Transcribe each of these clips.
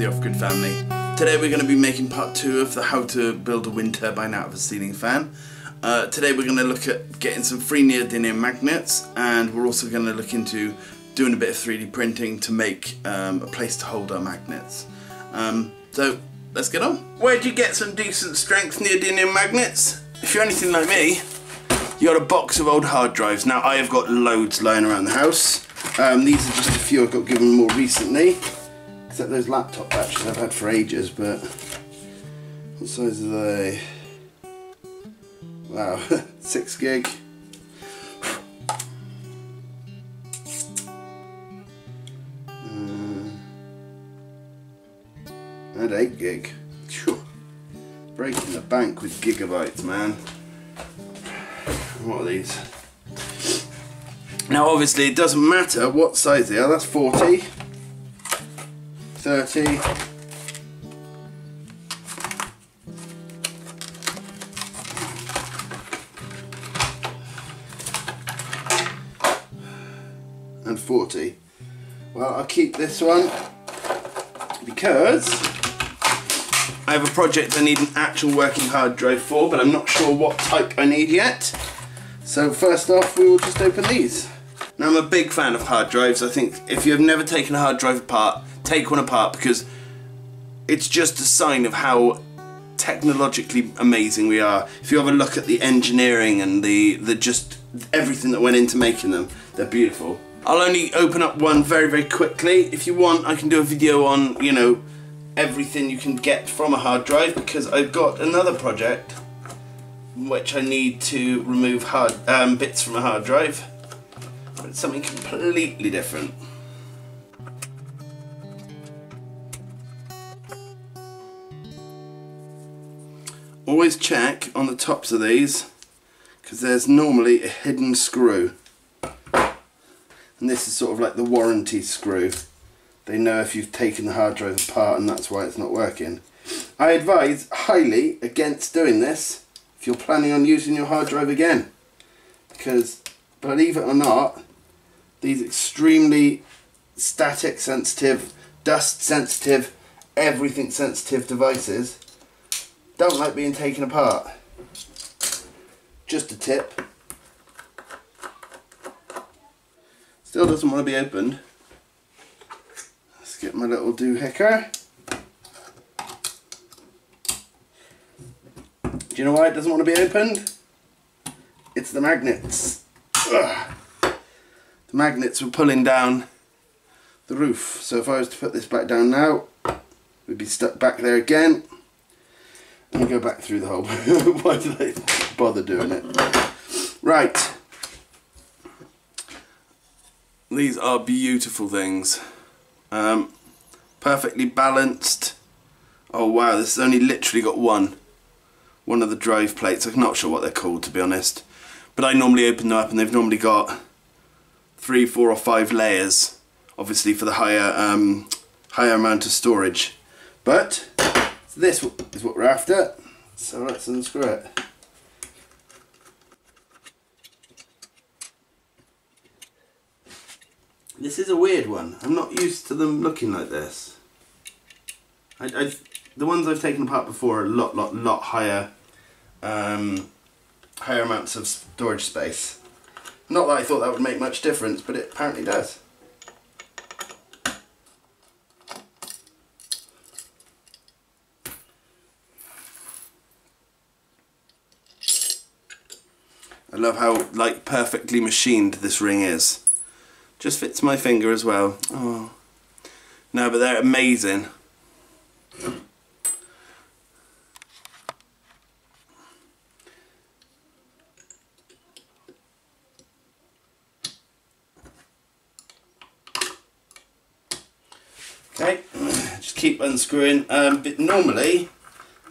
the Off-Grid family. Today we're going to be making part 2 of the how to build a wind turbine out of a ceiling fan. Today we're going to look at getting some free neodymium magnets, and we're also going to look into doing a bit of 3D printing to make a place to hold our magnets. So let's get on. Where do you get some decent strength neodymium magnets? If you're anything like me, you got a box of old hard drives. Now I have got loads lying around the house. These are just a few I got given more recently, except those laptop batteries I've had for ages. But what size are they? Wow, 6 gig. And 8 gig. Phew. Breaking the bank with gigabytes, man. What are these? Now obviously it doesn't matter what size they are. That's 40, 30, and 40. Well, I'll keep this one because I have a project I need an actual working hard drive for, but I'm not sure what type I need yet. So first off, we will just open these. Now I'm a big fan of hard drives. I think if you have never taken a hard drive apart, take one apart, because it's just a sign of how technologically amazing we are. If you have a look at the engineering and the just everything that went into making them, they're beautiful. I'll only open up one very quickly. If you want, I can do a video on, you know, everything you can get from a hard drive, because I've got another project which I need to remove bits from a hard drive, but it's something completely different. Always check on the tops of these, because there's normally a hidden screw, and this is sort of like the warranty screw. They know if you've taken the hard drive apart, and that's why it's not working. I advise highly against doing this if you're planning on using your hard drive again, because believe it or not, these extremely static sensitive, dust sensitive, everything sensitive devices don't like being taken apart. Just a tip. Still doesn't want to be opened. Let's get my little doohickey. Do you know why it doesn't want to be opened? It's the magnets. Ugh. The magnets were pulling down the roof. So if I was to put this back down now, we'd be stuck back there again. And go back through the hole. Why did I bother doing it? Right. These are beautiful things. Perfectly balanced. Oh wow, this has only literally got one of the drive plates. I'm not sure what they're called, to be honest, but I normally open them up and they've normally got 3, 4 or 5 layers, obviously for the higher amount of storage. But this is what we're after, so let's unscrew it. This is a weird one. I'm not used to them looking like this. The ones I've taken apart before are a lot higher, higher amounts of storage space. Not that I thought that would make much difference, but it apparently does. I love how like perfectly machined this ring is. Just fits my finger as well. Oh no, but they're amazing. Okay, just keep unscrewing. But normally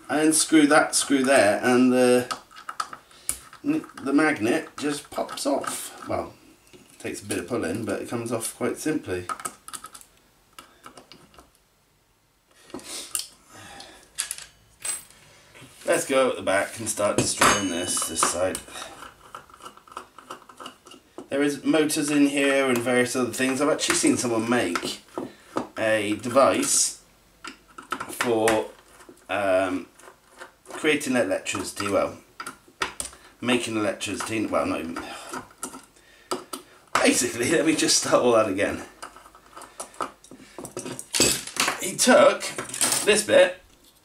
I unscrew that screw there, and the magnet just pops off. Well, it takes a bit of pulling, but it comes off quite simply. Let's go at the back and start destroying this side. There is motors in here and various other things. I've actually seen someone make a device for creating electricity, well, making electricity, well, not even, basically, let me just start all that again. He took this bit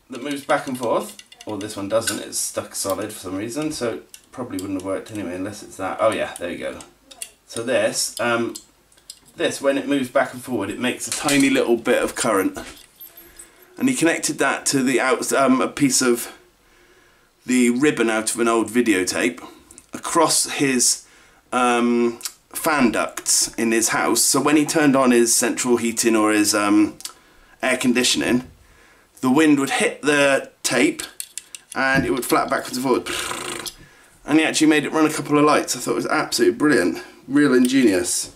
that moves back and forth, or this one doesn't, it's stuck solid for some reason, so it probably wouldn't have worked anyway unless it's that. Oh yeah, there you go. So this, when it moves back and forward, it makes a tiny little bit of current. And he connected that to the a piece of the ribbon out of an old videotape across his fan ducts in his house. So when he turned on his central heating or his air conditioning, the wind would hit the tape and it would flap backwards and forward. And he actually made it run a couple of lights. I thought it was absolutely brilliant, real ingenious.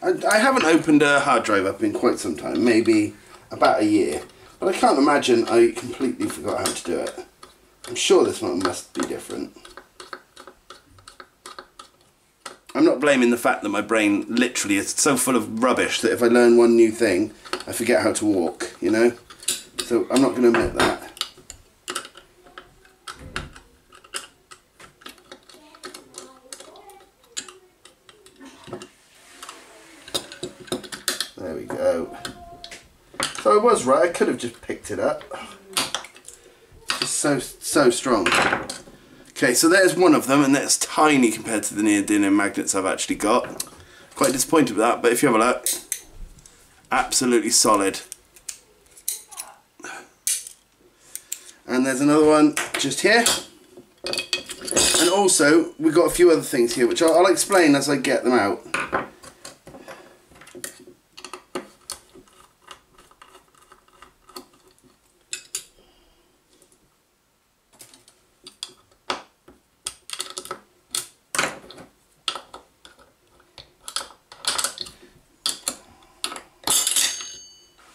I haven't opened a hard drive up in quite some time, maybe about a year, but I can't imagine I completely forgot how to do it. I'm sure this one must be different. I'm not blaming the fact that my brain literally is so full of rubbish that if I learn one new thing, I forget how to walk, you know? So I'm not going to admit that. There we go. So I was right, I could have just picked it up. It's just so strong. Okay, so there's one of them, and that's tiny compared to the neodymium magnets I've actually got. Quite disappointed with that, but if you have a look, absolutely solid. And there's another one just here. And also, we've got a few other things here, which I'll explain as I get them out.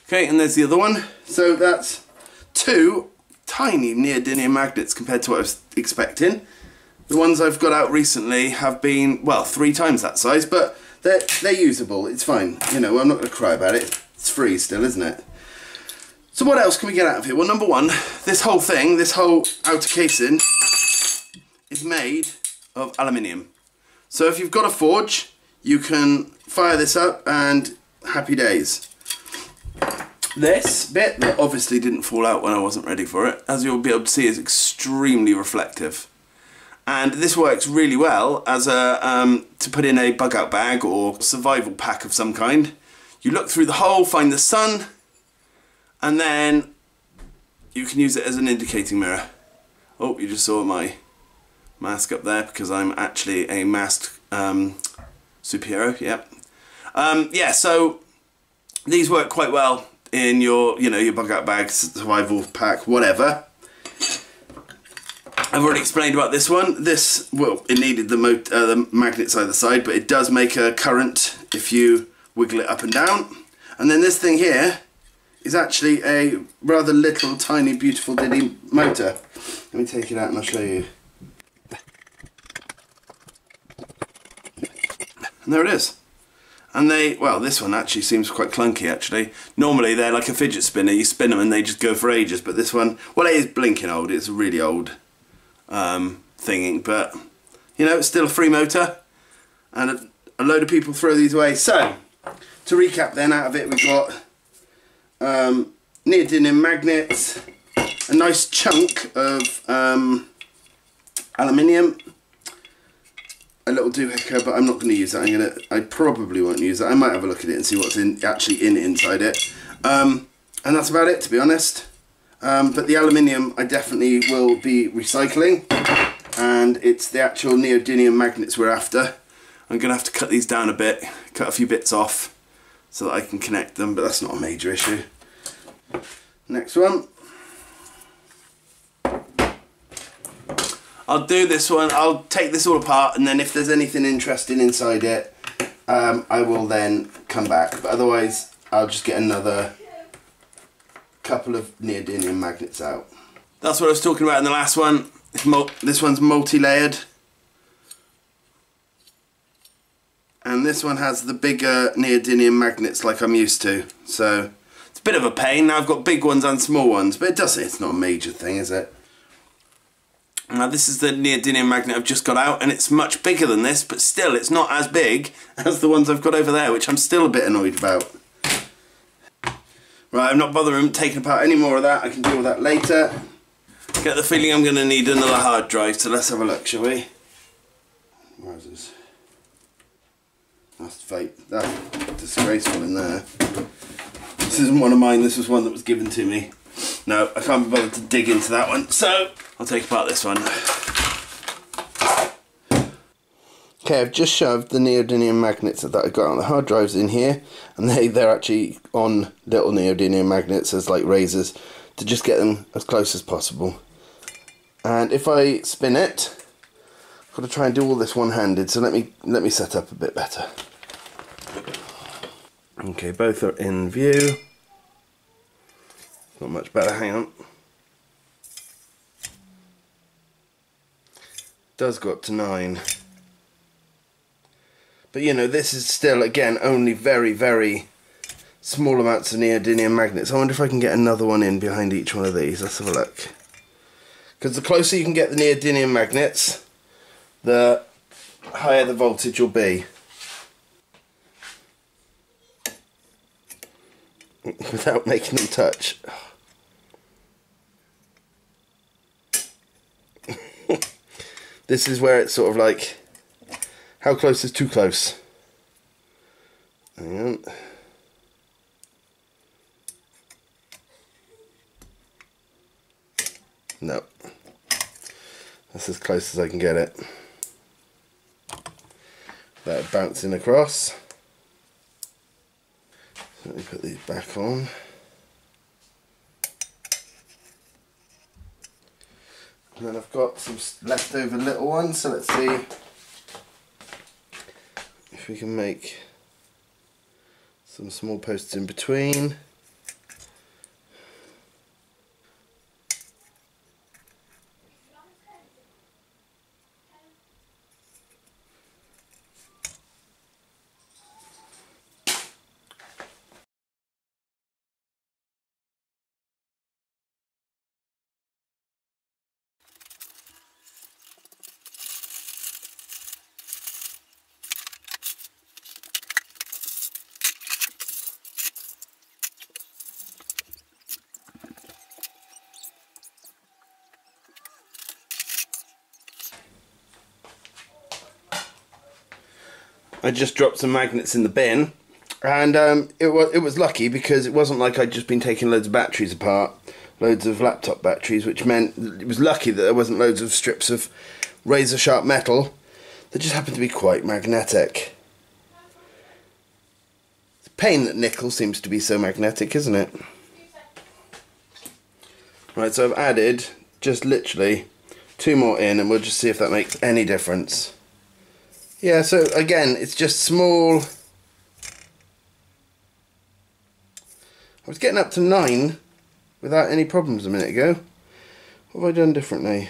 Okay, and there's the other one. So that's two tiny neodymium magnets compared to what I was expecting. The ones I've got out recently have been, well, 3 times that size, but they're usable. It's fine. You know, I'm not going to cry about it. It's free still, isn't it? So what else can we get out of here? Well, number one, this whole thing, this whole outer casing is made of aluminium. So if you've got a forge, you can fire this up and happy days. This bit that obviously didn't fall out when I wasn't ready for it, as you'll be able to see, is extremely reflective. And this works really well as a to put in a bug out bag or survival pack of some kind. You look through the hole, find the sun, and then you can use it as an indicating mirror. Oh, you just saw my mask up there because I'm actually a masked superhero. Yep. Yeah, so these work quite well in your, you know, your bug out bag, survival pack, whatever. I've already explained about this one. This, well, it needed the magnets either side, but it does make a current if you wiggle it up and down. And then this thing here is actually a rather little, tiny, beautiful diddy motor. Let me take it out and I'll show you. And there it is. And they, well, this one actually seems quite clunky actually. Normally they're like a fidget spinner, you spin them and they just go for ages, but this one, well, it is blinking old, it's a really old thingy, but you know, it's still a free motor, and a load of people throw these away. So, to recap then, out of it we've got neodymium magnets, a nice chunk of aluminium, a little doohickey, but I'm not going to use that. I probably won't use that. I might have a look at it and see what's actually inside it. And that's about it, to be honest. But the aluminium I definitely will be recycling, and it's the actual neodymium magnets we're after. I'm going to have to cut these down a bit, cut a few bits off so that I can connect them, but that's not a major issue. Next one. I'll do this one, I'll take this all apart, and then if there's anything interesting inside it, I will then come back. But otherwise, I'll just get another couple of neodymium magnets out. That's what I was talking about in the last one. This one's multi-layered. And this one has the bigger neodymium magnets like I'm used to. So It's a bit of a pain. Now I've got big ones and small ones, but it's not a major thing, is it? Now this is the neodymium magnet I've just got out, and it's much bigger than this, but still it's not as big as the ones I've got over there, which I'm still a bit annoyed about. Right, I'm not bothering taking apart any more of that. I can deal with that later. Get the feeling I'm going to need another hard drive, so let's have a look, shall we? Where's this? That's fake. That's disgraceful in there. This isn't one of mine, this was one that was given to me. No, I can't be bothered to dig into that one, so I'll take apart this one. Okay, I've just shoved the neodymium magnets that I got on the hard drives in here, and they're actually on little neodymium magnets as like razors to just get them as close as possible. And if I spin it, I've got to try and do all this one-handed, so let me set up a bit better. Okay, both are in view. Not much better, hang on. Does go up to 9. But you know, this is still, again, only very, very small amounts of neodymium magnets. I wonder if I can get another one in behind each one of these. Let's have a look. Because the closer you can get the neodymium magnets, the higher the voltage will be. Without making them touch. This is where it's sort of like, how close is too close? Hang on. No. That's as close as I can get it. That bouncing across. Let me put these back on. And then I've got some leftover little ones, so let's see if we can make some small posts in between. I just dropped some magnets in the bin, and it was lucky because it wasn't like I'd just been taking loads of batteries apart, loads of laptop batteries, which meant it was lucky that there wasn't loads of strips of razor sharp metal that just happened to be quite magnetic. It's a pain that nickel seems to be so magnetic, isn't it? Right, so I've added just literally 2 more in, and we'll just see if that makes any difference. Yeah, so again, it's just small. I was getting up to 9 without any problems a minute ago. What have I done differently?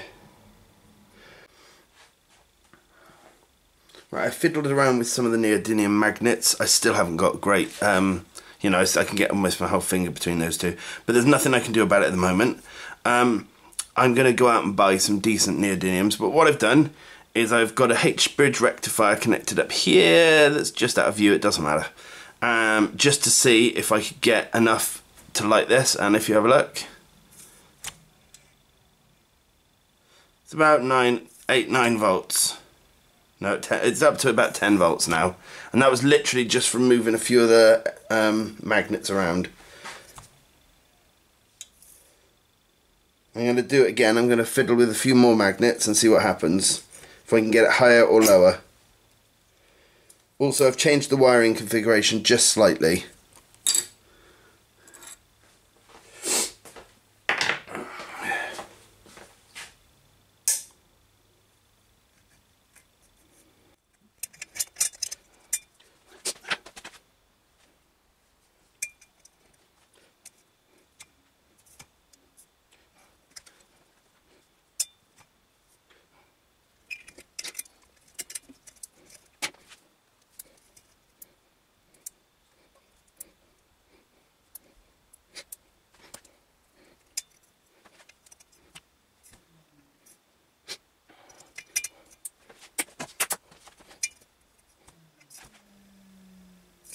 Right, I fiddled around with some of the neodymium magnets. I still haven't got great, you know, I can get almost my whole finger between those two. But there's nothing I can do about it at the moment. I'm going to go out and buy some decent neodymiums. But what I've done is I've got a H-bridge rectifier connected up here that's just out of view, it doesn't matter. Just to see if I could get enough to light this, and if you have a look, it's about 8-9 volts. No, it's up to about 10 volts now, and that was literally just from moving a few of the magnets around. I'm going to do it again. I'm going to fiddle with a few more magnets and see what happens, if I can get it higher or lower. Also, I've changed the wiring configuration just slightly.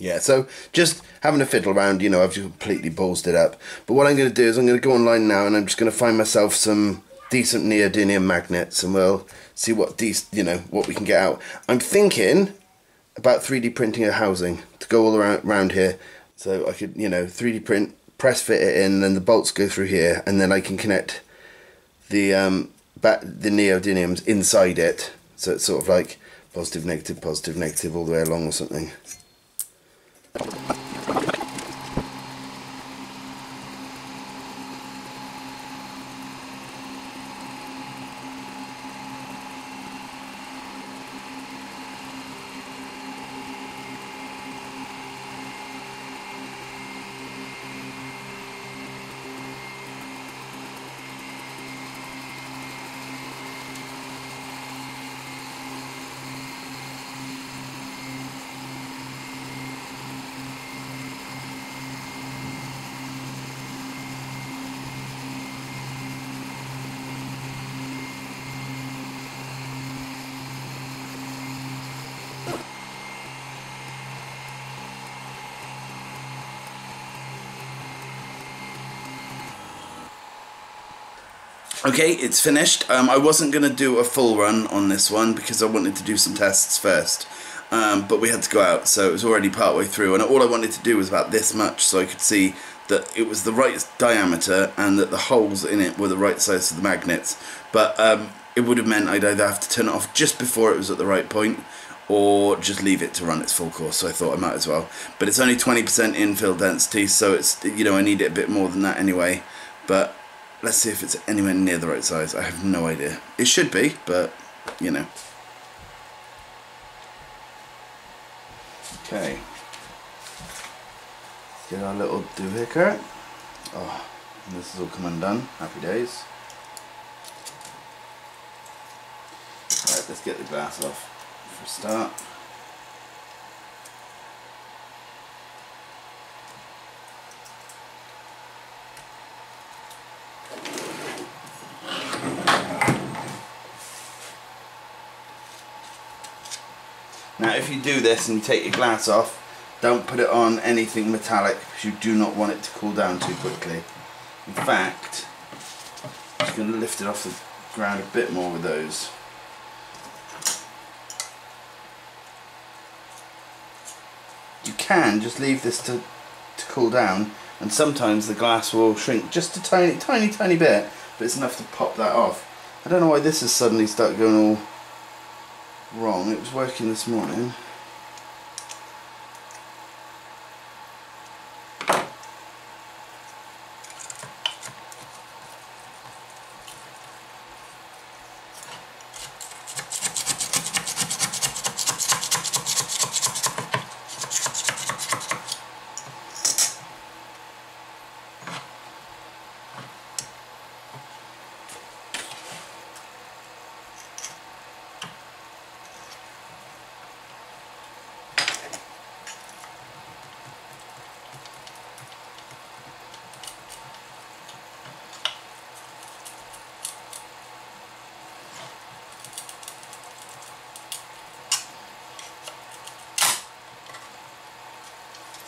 Yeah, so just having a fiddle around, you know, I've just completely ballsed it up. But what I'm going to do is I'm going to go online now and I'm just going to find myself some decent neodymium magnets and we'll see what what we can get out. I'm thinking about 3D printing a housing to go all around here. So I could, 3D print, press fit it in, then the bolts go through here and then I can connect the neodymiums inside it. So it's sort of like positive, negative all the way along or something. Okay, it's finished. I wasn't going to do a full run on this one because I wanted to do some tests first. But we had to go out, so it was already part way through. And all I wanted to do was about this much so I could see that it was the right diameter and that the holes in it were the right size for the magnets. But it would have meant I'd either have to turn it off just before it was at the right point or just leave it to run its full course, so I thought I might as well. But it's only 20% infill density, so it's, I need it a bit more than that anyway. But let's see if it's anywhere near the right size. I have no idea. It should be, but, Okay. Get our little doohickey. Oh, this is all come undone. Happy days. Right, let's get the glass off for a start. Now if you do this and you take your glass off, don't put it on anything metallic because you do not want it to cool down too quickly. In fact, I'm just going to lift it off the ground a bit more with those. You can just leave this to cool down and sometimes the glass will shrink just a tiny bit, but it's enough to pop that off. I don't know why this has suddenly started going all wrong. It was working this morning.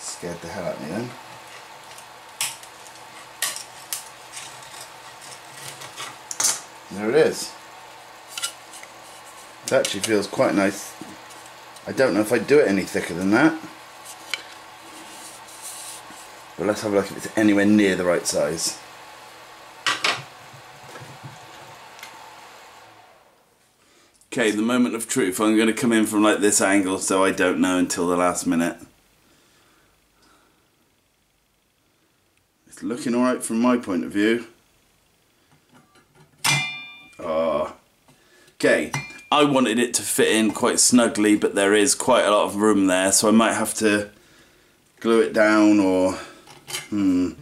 Scared the hell out of me then. There it is. It actually feels quite nice. I don't know if I'd do it any thicker than that. But let's have a look if it's anywhere near the right size. Okay, the moment of truth. I'm going to come in from like this angle, so I don't know until the last minute. It's looking alright from my point of view. Oh. Okay, I wanted it to fit in quite snugly, but there is quite a lot of room there, so I might have to glue it down or do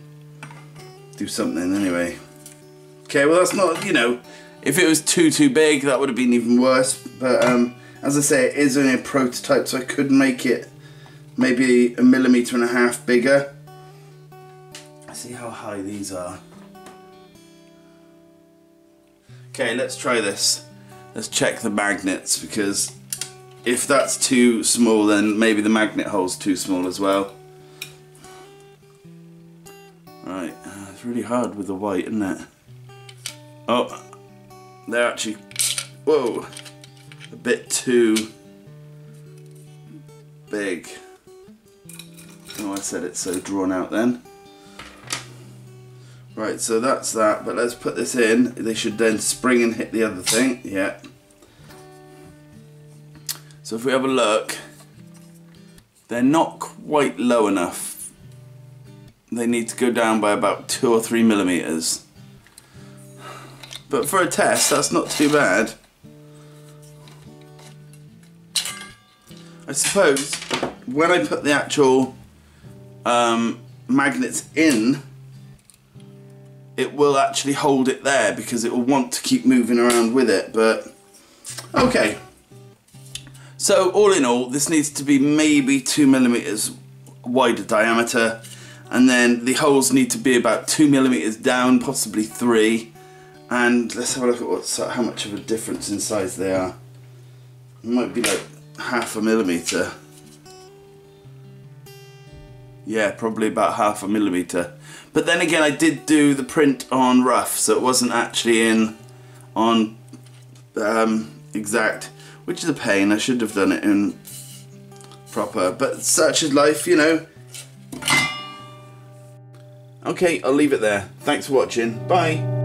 something anyway. Okay, well that's not, if it was too big that would have been even worse, but as I say, it is only a prototype, so I could make it maybe 1.5 millimeters bigger. See how high these are. Okay, let's try this. Let's check the magnets because if that's too small, then maybe the magnet hole's too small as well. Right, it's really hard with the white, isn't it? Oh, they're actually, whoa, a bit too big. Oh, I said it's so drawn out then. Right, so that's that, but let's put this in. They should then spring and hit the other thing. Yeah. So if we have a look, they're not quite low enough. They need to go down by about 2 or 3 millimeters. But for a test, that's not too bad. I suppose when I put the actual magnets in, it will actually hold it there because it will want to keep moving around with it, but okay. So all in all, this needs to be maybe 2 millimeters wider diameter, and then the holes need to be about 2 millimeters down, possibly 3. And let's have a look at how much of a difference in size they are. It might be like 0.5 millimeter. Yeah, probably about 0.5 millimeter. But then again, I did do the print on rough, so it wasn't actually in on exact, which is a pain. I should have done it in proper, but such is life, you know. Okay, I'll leave it there. Thanks for watching. Bye.